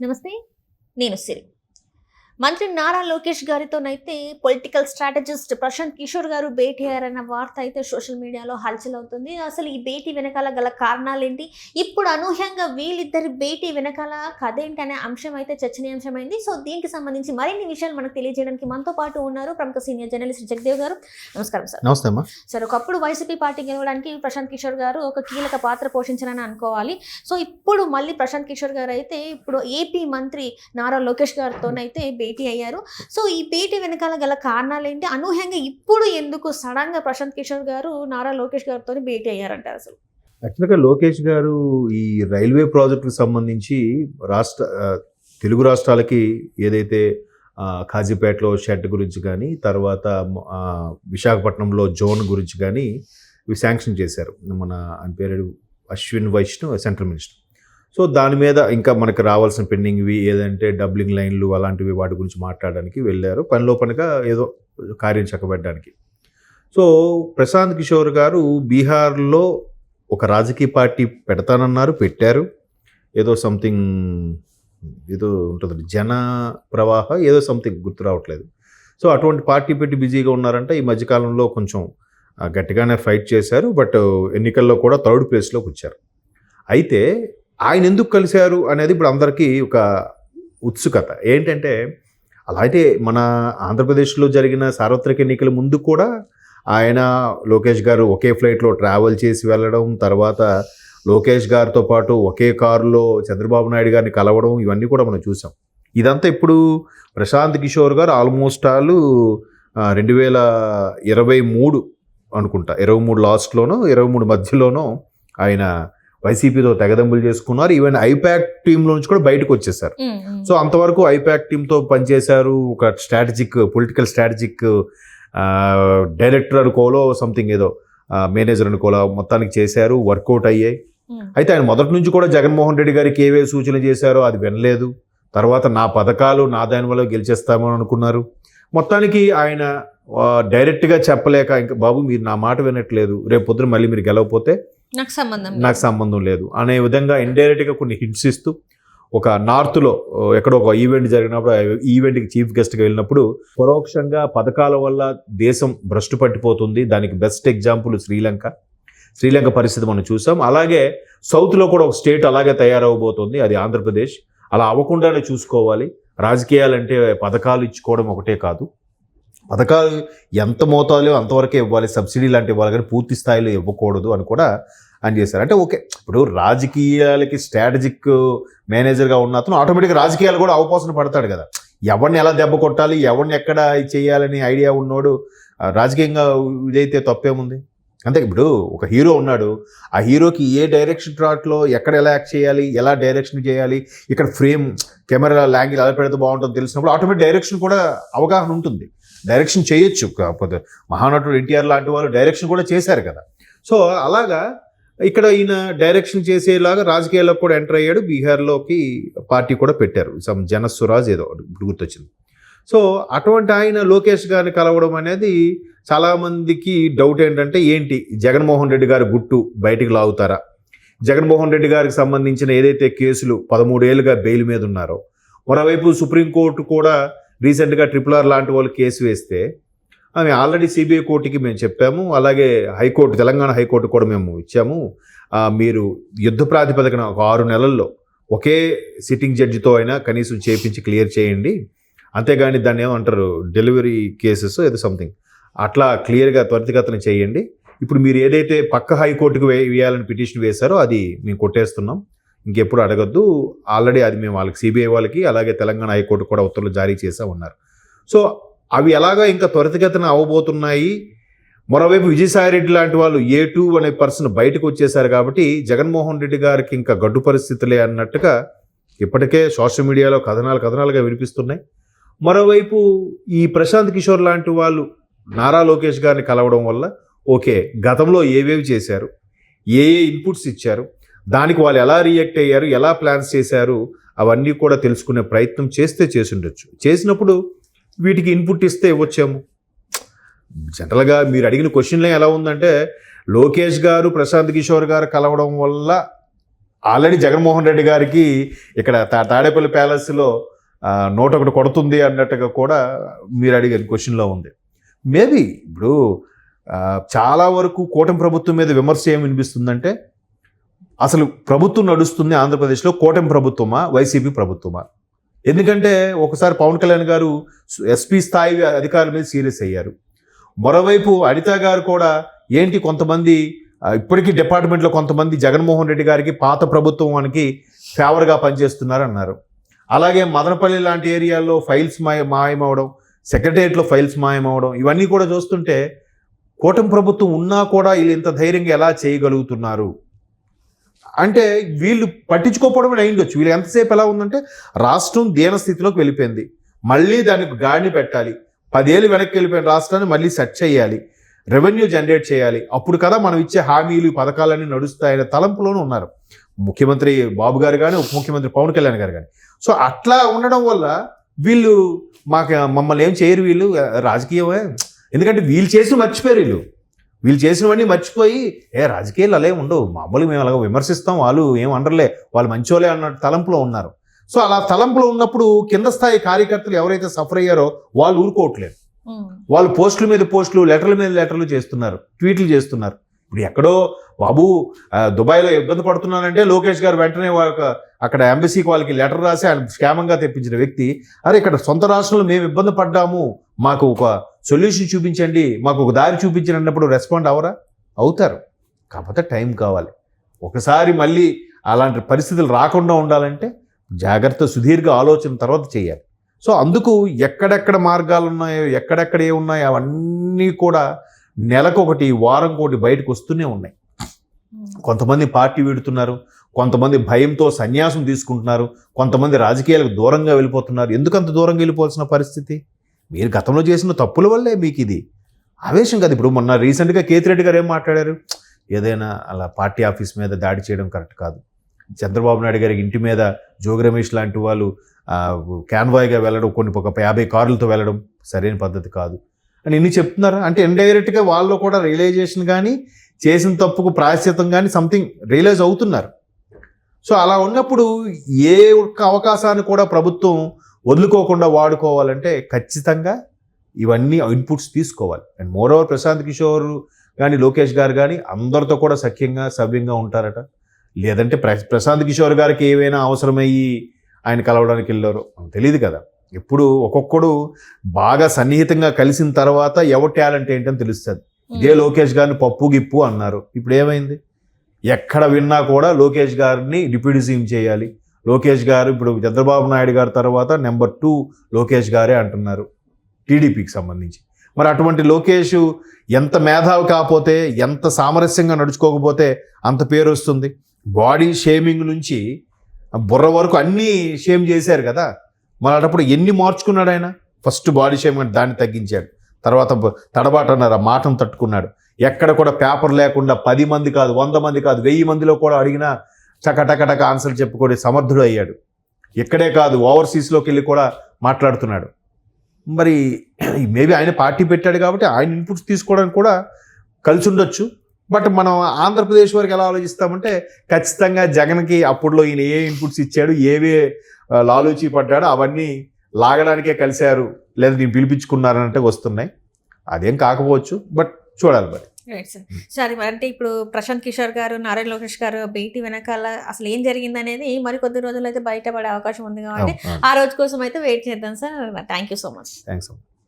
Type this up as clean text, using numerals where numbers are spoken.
నమస్తే. నేను సిరి. మంత్రి నారా లోకేష్ గారితోనైతే పొలిటికల్ స్ట్రాటజిస్ట్ ప్రశాంత్ కిషోర్ గారు భేటీ అయ్యారన్న వార్త అయితే సోషల్ మీడియాలో హల్చల్ అవుతుంది. అసలు ఈ భేటీ వెనకాల గల కారణాలేంటి? ఇప్పుడు అనూహ్యంగా వీళ్ళిద్దరి భేటీ వెనకాల కథ ఏంటనే అంశం అయితే చర్చనీయాంశమైంది. సో దీనికి సంబంధించి మరిన్ని విషయాలు మనకు తెలియజేయడానికి మనతో పాటు ఉన్నారు ప్రముఖ సీనియర్ జర్నలిస్ట్ జగదేవ్ గారు. నమస్కారం సార్. నమస్తే అమ్మా. సార్, ఒకప్పుడు వైసీపీ పార్టీ గెలవడానికి ప్రశాంత్ కిషోర్ గారు ఒక కీలక పాత్ర పోషించారని అనుకోవాలి. సో ఇప్పుడు మళ్ళీ ప్రశాంత్ కిషోర్ గారు అయితే ఇప్పుడు ఏపీ మంత్రి నారా లోకేష్ గారితోనైతే భేటీ అయ్యారు. సో ఈ భేటీ వెనకాల గల కారణాలు ఏంటి? అనూహ్యంగా ఇప్పుడు ఎందుకు సడన్ గా ప్రశాంత్ కిషోర్ గారు నారా లోకేష్ గారితో భేటీ అయ్యారంటారు? అసలు యాక్చువల్గా లోకేష్ గారు ఈ రైల్వే ప్రాజెక్టుకు సంబంధించి తెలుగు రాష్ట్రాలకి ఏదైతే కాజీపేటలో షెడ్ గురించి కానీ తర్వాత విశాఖపట్నంలో జోన్ గురించి కానీ ఇవి శాంక్షన్ చేశారు. ఆయన పేరు Ashwin Vaishnaw, central minister. So దాని మీద ఇంకా మనకు రావాల్సిన పెండింగ్వి ఏదంటే డబ్లింగ్ లైన్లు అలాంటివి వాటి గురించి మాట్లాడడానికి వెళ్ళారు, పనిలో పనిగా ఏదో కార్యం చక్కబెట్టడానికి. సో ప్రశాంత్ కిషోర్ గారు బీహార్లో ఒక రాజకీయ పార్టీ పెడతానన్నారు, పెట్టారు. ఏదో సంథింగ్ ఏదో ఉంటుంది, జన ప్రవాహ ఏదో సంథింగ్ గుర్తు రావట్లేదు. సో అటువంటి పార్టీ పెట్టి బిజీగా ఉన్నారంటే ఈ మధ్యకాలంలో కొంచెం గట్టిగానే ఫైట్ చేశారు. బట్ ఎన్నికల్లో కూడా థర్డ్ ప్లేస్లోకి వచ్చారు. అయితే ఆయన ఎందుకు కలిశారు అనేది ఇప్పుడు అందరికీ ఒక ఉత్సుకత. ఏంటంటే అలాంటి మన ఆంధ్రప్రదేశ్లో జరిగిన సార్వత్రిక ఎన్నికల ముందు కూడా ఆయన లోకేష్ గారు ఒకే ఫ్లైట్లో ట్రావెల్ చేసి వెళ్ళడం, తర్వాత లోకేష్ గారితో పాటు ఒకే కారులో చంద్రబాబు నాయుడు గారిని కలవడం, ఇవన్నీ కూడా మనం చూసాం. ఇదంతా ఇప్పుడు ప్రశాంత్ కిషోర్ గారు ఆల్మోస్ట్ 2023 అనుకుంటా, 23 లాస్ట్లోనో 23 మధ్యలోనో ఆయన వైసీపీతో తెగదెంపులు చేసుకున్నారు. ఈవెన్ ఐపాక్ టీంలో నుంచి కూడా బయటకు వచ్చేసారు. సో అంతవరకు ఐపాక్ టీంతో పనిచేశారు. ఒక పొలిటికల్ స్ట్రాటజిక్ డైరెక్టర్ అనుకోలో సంథింగ్ ఏదో మేనేజర్ అనుకోలో మొత్తానికి చేశారు, వర్కౌట్ అయ్యాయి. అయితే ఆయన మొదటి నుంచి కూడా జగన్మోహన్ రెడ్డి గారికి ఏవే సూచనలు చేశారో అది వినలేదు. తర్వాత నా పథకాలు నా దాని వల్ల గెలిచేస్తామని అనుకున్నారు. మొత్తానికి ఆయన డైరెక్ట్గా చెప్పలేక, ఇంకా బాబు మీరు నా మాట వినట్లేదు, రేపు పొద్దున మళ్ళీ మీరు గెలవకపోతే నాకు సంబంధం లేదు అనే విధంగా ఇండైరెక్ట్గా కొన్ని హింట్స్ ఇస్తూ, ఒక నార్త్లో ఎక్కడో ఒక ఈవెంట్ జరిగినప్పుడు ఈవెంట్కి చీఫ్ గెస్ట్గా వెళ్ళినప్పుడు పరోక్షంగా పథకాల వల్ల దేశం భ్రష్టు పట్టిపోతుంది, దానికి బెస్ట్ ఎగ్జాంపుల్ శ్రీలంక పరిస్థితి మనం చూసాం. అలాగే సౌత్లో కూడా ఒక స్టేట్ అలాగే తయారవబోతుంది, అది ఆంధ్రప్రదేశ్. అలా అవ్వకుండానే చూసుకోవాలి. రాజకీయాలంటే పథకాలు ఇచ్చుకోవడం ఒకటే కాదు, పథకాలు ఎంత మోతాదులో అంతవరకే ఇవ్వాలి, సబ్సిడీ లాంటివి ఇవ్వాలి, కానీ పూర్తి స్థాయిలో ఇవ్వకూడదు అని కూడా ఆయన చేశారు. అంటే ఓకే, ఇప్పుడు రాజకీయాలకి స్ట్రాటజిక్ మేనేజర్గా ఉన్న అతను ఆటోమేటిక్గా రాజకీయాలు కూడా అవపోసన పడతాడు కదా. ఎవరిని ఎలా దెబ్బ కొట్టాలి, ఎవరిని ఎక్కడ చేయాలని ఐడియా ఉన్నోడు రాజకీయంగా ఇదైతే తప్పేముంది. అంతే. ఇప్పుడు ఒక హీరో ఉన్నాడు, ఆ హీరోకి ఏ డైరెక్షన్ ట్రాట్లో ఎక్కడ ఎలా యాక్ట్ చేయాలి, ఎలా డైరెక్షన్ చేయాలి, ఇక్కడ ఫ్రేమ్ కెమెరా ల్యాంగిల్ ఎలా పెడితే బాగుంటుందో తెలిసినప్పుడు ఆటోమేటిక్ డైరెక్షన్ కూడా అవగాహన ఉంటుంది, డైరెక్షన్ చేయొచ్చు. కాకపోతే మహానటుడు ఎన్టీఆర్ లాంటి వాళ్ళు డైరెక్షన్ కూడా చేశారు కదా. సో అలాగా ఇక్కడ ఈయన డైరెక్షన్ చేసేలాగా రాజకీయాల్లో కూడా ఎంటర్ అయ్యాడు. బీహార్లోకి పార్టీ కూడా పెట్టారు, జనస్వరాజ్ ఏదో ఇప్పుడు గుర్తొచ్చింది. సో అటువంటి ఆయన లోకేష్ గారిని కలవడం అనేది చాలామందికి డౌట్. ఏంటి జగన్మోహన్ రెడ్డి గారి గుట్టు బయటికి లాగుతారా, జగన్మోహన్ రెడ్డి గారికి సంబంధించిన ఏదైతే కేసులు 13 ఏళ్ళుగా బెయిల్ మీద ఉన్నారో, మరోవైపు సుప్రీంకోర్టు కూడా రీసెంట్గా RRR లాంటి వాళ్ళు కేసు వేస్తే ఆమె ఆల్రెడీ సిబిఐ కోర్టుకి మేము చెప్పాము, అలాగే హైకోర్టు తెలంగాణ హైకోర్టు కూడా మేము ఇచ్చాము, మీరు యుద్ధ ప్రాతిపదికన ఒక 6 నెలల్లో ఒకే సిట్టింగ్ జడ్జితో అయినా కనీసం చేయించి క్లియర్ చేయండి, అంతేగాని దాన్ని ఏమంటారు డెలివరీ కేసెస్ ఏదో సంథింగ్ అట్లా క్లియర్గా త్వరితగతిన చేయండి. ఇప్పుడు మీరు ఏదైతే పక్క హైకోర్టుకు వేయాలని పిటిషన్ వేశారో అది మేము కొట్టేస్తున్నాం, ఇంకెప్పుడు అడగద్దు, ఆల్రెడీ అది మేము వాళ్ళకి సిబిఐ వాళ్ళకి అలాగే తెలంగాణ హైకోర్టు కూడా ఉత్తర్వులు జారీ చేసా ఉన్నారు. సో అవి ఎలాగా ఇంకా త్వరితగతిన అవ్వబోతున్నాయి. మరోవైపు విజయసాయిరెడ్డి లాంటి వాళ్ళు A2 అనే పర్సన్ బయటకు వచ్చేసారు కాబట్టి జగన్మోహన్ రెడ్డి గారికి ఇంకా గడ్డు పరిస్థితులే అన్నట్టుగా ఇప్పటికే సోషల్ మీడియాలో కథనాలుగా వినిపిస్తున్నాయి. మరోవైపు ఈ ప్రశాంత్ కిషోర్ లాంటి వాళ్ళు నారా లోకేష్ గారిని కలవడం వల్ల ఓకే, గతంలో ఏవేవి చేశారు, ఏ ఇన్పుట్స్ ఇచ్చారు, దానికి వాళ్ళు ఎలా రియాక్ట్ అయ్యారు, ఎలా ప్లాన్స్ చేశారు, అవన్నీ కూడా తెలుసుకునే ప్రయత్నం చేసుండొచ్చు. చేసినప్పుడు వీటికి ఇన్పుట్ ఇస్తే ఇవ్వచ్చేమో. జనరల్గా మీరు అడిగిన క్వశ్చన్లో ఎలా ఉందంటే లోకేష్ గారు ప్రశాంత్ కిషోర్ గారు కలవడం వల్ల ఆల్రెడీ జగన్మోహన్ రెడ్డి గారికి ఇక్కడ తాడేపల్లి ప్యాలెస్లో నోట్ ఒకటి కొడుతుంది అన్నట్టుగా కూడా మీరు అడిగిన క్వశ్చన్లో ఉంది. మేబీ ఇప్పుడు చాలా వరకు కూటమి ప్రభుత్వం మీద విమర్శ ఏం వినిపిస్తుందంటే అసలు ప్రభుత్వం నడుస్తుంది ఆంధ్రప్రదేశ్లో కూటమి ప్రభుత్వమా వైసీపీ ప్రభుత్వమా? ఎందుకంటే ఒకసారి పవన్ కళ్యాణ్ గారు ఎస్పీ స్థాయి అధికారుల మీద సీరియస్ అయ్యారు. మరోవైపు అనిత గారు కూడా ఏంటి కొంతమంది ఇప్పటికీ డిపార్ట్మెంట్లో కొంతమంది జగన్మోహన్ రెడ్డి గారికి పాత ప్రభుత్వానికి ఫేవర్గా పనిచేస్తున్నారు అన్నారు. అలాగే మదనపల్లి లాంటి ఏరియాల్లో ఫైల్స్ మాయమవడం, సెక్రటేరియట్లో ఫైల్స్ మాయమవడం, ఇవన్నీ కూడా చూస్తుంటే కూటమి ప్రభుత్వం ఉన్నా కూడా వీళ్ళు ఇంత ధైర్యంగా ఎలా చేయగలుగుతున్నారు అంటే వీళ్ళు పట్టించుకోకపోవడమే అయిండొచ్చు. వీళ్ళు ఎంతసేపు ఎలా ఉందంటే రాష్ట్రం దీనస్థితిలోకి వెళ్ళిపోయింది, మళ్ళీ దానికి గాడిని పెట్టాలి, 10 ఏళ్ళు వెనక్కి వెళ్ళిపోయిన రాష్ట్రాన్ని మళ్ళీ సెట్ చేయాలి, రెవెన్యూ జనరేట్ చేయాలి, అప్పుడు కదా మనం ఇచ్చే హామీలు పథకాలన్నీ నడుస్తాయనే తలంపులోనూ ఉన్నారు ముఖ్యమంత్రి బాబు గారు కానీ ఉప ముఖ్యమంత్రి పవన్ కళ్యాణ్ గారు కానీ. సో అట్లా ఉండడం వల్ల వీళ్ళు మమ్మల్ని ఏం చేయరు వీళ్ళు రాజకీయమే, ఎందుకంటే వీళ్ళు చేసి మర్చిపోయారు, వీళ్ళు చేసినవన్నీ మర్చిపోయి రాజకీయాలు అలా ఉండవు, మామూలుగా మేము అలాగ విమర్శిస్తాం, వాళ్ళు ఏం అనర్లే, వాళ్ళు మంచోలే అన్న తలంపులో ఉన్నారు. సో అలా తలంపులో ఉన్నప్పుడు కింద స్థాయి కార్యకర్తలు ఎవరైతే సఫర్ అయ్యారో వాళ్ళు ఊరుకోవట్లేదు, వాళ్ళు పోస్టుల మీద పోస్టులు, లెటర్ల మీద లెటర్లు చేస్తున్నారు, ట్వీట్లు చేస్తున్నారు. ఇప్పుడు ఎక్కడో బాబు దుబాయ్లో ఇబ్బంది పడుతున్నానంటే లోకేష్ గారు వెంటనే అక్కడ ఎంబసీకి వాళ్ళకి లెటర్ రాసి ఆయన క్షేమంగా తెప్పించిన వ్యక్తి, అరే ఇక్కడ సొంత రాష్ట్రంలో మేము ఇబ్బంది పడ్డాము, మాకు ఒక సొల్యూషన్ చూపించండి, మాకు ఒక దారి చూపించండి అన్నప్పుడు రెస్పాండ్ అవుతారు. కాకపోతే టైం కావాలి. ఒకసారి మళ్ళీ అలాంటి పరిస్థితులు రాకుండా ఉండాలంటే జాగ్రత్త, సుదీర్ఘ ఆలోచన తర్వాత చేయాలి. సో అందుకు ఎక్కడెక్కడ మార్గాలు ఉన్నాయో, ఎక్కడెక్కడ ఏ ఉన్నాయో అవన్నీ కూడా నెలకొకటి, వారంకొకటి బయటకు వస్తూనే ఉన్నాయి. కొంతమంది పార్టీ వీడుతున్నారు, కొంతమంది భయంతో సన్యాసం తీసుకుంటున్నారు, కొంతమంది రాజకీయాలకు దూరంగా వెళ్ళిపోతున్నారు. ఎందుకంత దూరంగా వెళ్ళిపోవాల్సిన పరిస్థితి? మీరు గతంలో చేసిన తప్పుల వల్లే మీకు ఇది ఆవేశం కదా. ఇప్పుడు మొన్న రీసెంట్గా కేతిరెడ్డి గారు ఏం మాట్లాడారు, ఏదైనా అలా పార్టీ ఆఫీస్ మీద దాడి చేయడం కరెక్ట్ కాదు, చంద్రబాబు నాయుడు గారి ఇంటి మీద జోగి రమేష్ లాంటి వాళ్ళు క్యాన్వాయ్గా వెళ్ళడం, ఒక 50 కార్లతో వెళ్ళడం సరైన పద్ధతి కాదు అని ఇన్ని చెప్తున్నారు. అంటే ఇండైరెక్ట్గా వాళ్ళు కూడా రియలైజేషన్ కానీ చేసిన తప్పుకు ప్రాయశ్చిత్తం కానీ సంథింగ్ రియలైజ్ అవుతున్నారు. సో అలా ఉన్నప్పుడు ఏ ఒక్క అవకాశాన్ని కూడా ప్రభుత్వం వదులుకోకుండా వాడుకోవాలంటే ఖచ్చితంగా ఇవన్నీ ఇన్పుట్స్ తీసుకోవాలి. అండ్ మోరోవర్ ప్రశాంత్ కిషోర్ కానీ లోకేష్ గారు కానీ అందరితో కూడా సవ్యంగా ఉంటారట. లేదంటే ప్రశాంత్ కిషోర్ గారికి ఏవైనా అవసరమయ్యి ఆయన కలవడానికి వెళ్ళారో తెలియదు కదా. ఎప్పుడు ఒక్కొక్కడు బాగా సన్నిహితంగా కలిసిన తర్వాత ఎవరి టాలెంట్ ఏంటని తెలుస్తుంది. ఇదే లోకేష్ గారిని పప్పు గిప్పు అన్నారు, ఇప్పుడు ఏమైంది? ఎక్కడ విన్నా కూడా లోకేష్ గారిని డిప్యూటీ సీఎం చేయాలి, లోకేష్ గారు ఇప్పుడు చంద్రబాబు నాయుడు గారి తర్వాత నెంబర్ 2 లోకేష్ గారే అంటున్నారు టీడీపీకి సంబంధించి. మరి అటువంటి లోకేష్ ఎంత మేధావి కాకపోతే, ఎంత సామరస్యంగా నడుచుకోకపోతే అంత పేరు వస్తుంది. బాడీ షేమింగ్ నుంచి బుర్ర వరకు అన్నీ షేమ్ చేశారు కదా. మరి అటప్పుడు ఎన్ని మార్చుకున్నాడు ఆయన? ఫస్ట్ బాడీ షేమ్ అంటే దాన్ని తగ్గించాడు, తర్వాత తడబాటు అన్నారు, ఆ మాటను తట్టుకున్నాడు. ఎక్కడ కూడా పేపర్ లేకుండా 10 మంది కాదు, 100 మంది కాదు, 1000 మందిలో కూడా అడిగినా టక ఆన్సర్ చెప్పుకొని సమర్థుడు అయ్యాడు. ఇక్కడే కాదు, ఓవర్సీస్లోకి వెళ్ళి కూడా మాట్లాడుతున్నాడు. మరి మేబీ ఆయన పార్టీ పెట్టాడు కాబట్టి ఆయన ఇన్పుట్స్ తీసుకోవడానికి కూడా కలిసి ఉండొచ్చు. బట్ మనం ఆంధ్రప్రదేశ్ వరకు ఎలా ఆలోచిస్తామంటే ఖచ్చితంగా జగన్కి అప్పుడులో ఈయన ఏ ఇన్పుట్స్ ఇచ్చాడు, ఏవే లాలూచి పడ్డాడో అవన్నీ లాగడానికే కలిశారు, లేదా నేను పిలిపించుకున్నారంటే వస్తున్నాయి. అదేం కాకపోవచ్చు, బట్ చూడాలి మరి. Right sir. సరే, అంటే ఇప్పుడు ప్రశాంత్ కిషోర్ గారు, నారాయణ లోకేష్ గారు భేటీ వెనకాల అసలు ఏం జరిగింది అనేది మరి కొద్ది రోజులు అయితే బయటపడే అవకాశం ఉంది కాబట్టి ఆ రోజు కోసం అయితే వెయిట్ చేద్దాం sir. Thank you so much. Thanks.